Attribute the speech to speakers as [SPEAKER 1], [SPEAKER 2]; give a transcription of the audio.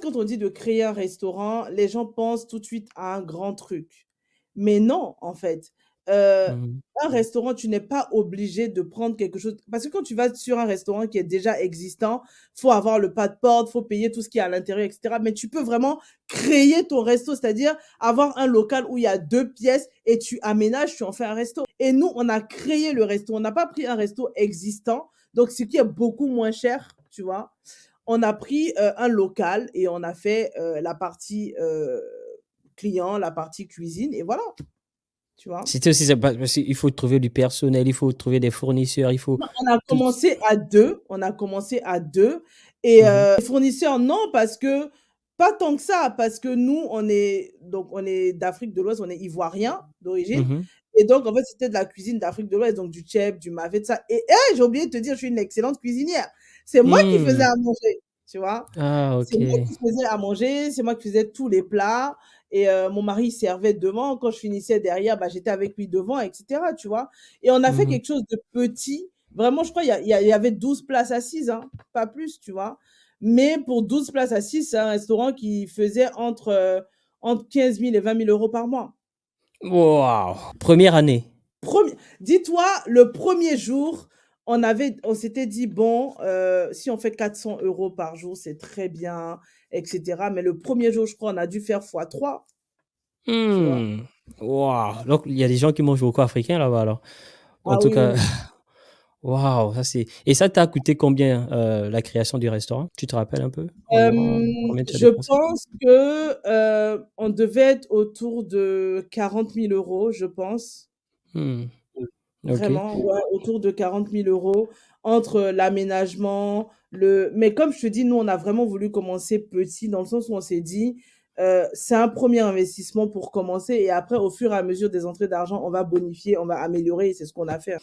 [SPEAKER 1] Quand on dit de créer un restaurant, les gens pensent tout de suite à un grand truc. Mais non, en fait. Heu,
[SPEAKER 2] Mmh.
[SPEAKER 1] un restaurant, tu n'es pas obligé de prendre quelque chose parce que quand tu vas sur un restaurant qui est déjà existant, faut avoir le pas de porte, faut payer tout ce qui est à l'intérieur et cetera. Mais tu peux vraiment créer ton resto, c'est-à-dire avoir un local où il y a 2 pièces et tu aménages, tu en fais un resto. Et nous, on a créé le resto. On n'a pas pris un resto existant, donc ce qui est beaucoup moins cher, tu vois? On a pris, un local et on a fait, la partie, client, la partie cuisine et voilà, tu vois?
[SPEAKER 2] C'était aussi ça parce qu'il faut trouver du personnel, il faut trouver des fournisseurs, il faut
[SPEAKER 1] Non, on a
[SPEAKER 2] tout.
[SPEAKER 1] commencé à 2. On a commencé à 2 et
[SPEAKER 2] Mmh mh.
[SPEAKER 1] les fournisseurs, non, parce que pas tant que ça, parce que nous, on est d'Afrique de l'Ouest, on est ivoiriens d'origine
[SPEAKER 2] Mmh.
[SPEAKER 1] et donc en fait, c'était de la cuisine d'Afrique de l'Ouest, donc du tchèp, du mafé, tout ça et j'ai oublié de te dire, je suis une excellente cuisinière. C'est moi qui faisais
[SPEAKER 2] Mmh.
[SPEAKER 1] à manger, tu vois?
[SPEAKER 2] Ah
[SPEAKER 1] C'est moi
[SPEAKER 2] OK.
[SPEAKER 1] qui faisais à manger, c'est moi qui faisais tous les plats et mon mari, il servait devant. Quand je finissais derrière, bah, j'étais avec lui devant et cetera, tu vois? Et on a fait
[SPEAKER 2] Mmh.
[SPEAKER 1] quelque chose de petit. Vraiment, je crois il y avait 12 places assises, hein, pas plus, tu vois? Mais pour 12 places assises, c'est un restaurant qui faisait entre 15 000 et 20 000 € par mois.
[SPEAKER 2] Waouh! Première année?
[SPEAKER 1] Premi Dis-toi, le premier jour, on s'était dit: «Bon, si on fait 400 € par jour, c'est très bien et cetera». Mais le premier jour, je crois, on a dû faire fois 3, tu vois?
[SPEAKER 2] Mmh. Waouh! Donc il y a des gens qui mangent beaucoup africain là-bas alors? En
[SPEAKER 1] Ah
[SPEAKER 2] tout
[SPEAKER 1] oui, oui,
[SPEAKER 2] cas,
[SPEAKER 1] oui.
[SPEAKER 2] waouh, ça c'est et ça t'a coûté combien, la création du restaurant? Tu te rappelles un peu environ combien tu as
[SPEAKER 1] Je
[SPEAKER 2] dépensé?
[SPEAKER 1] pense que, on devait être autour de 40 000 €, je pense.
[SPEAKER 2] Mmh. OK.
[SPEAKER 1] Vraiment, ouais, autour de 40 000 € entre l'aménagement, mais comme je te dis, nous, on a vraiment voulu commencer petit dans le sens où on s'est dit, «C'est un premier investissement pour commencer et après, au fur et à mesure des entrées d'argent, on va bonifier, on va améliorer» et c'est ce qu'on a fait, hein.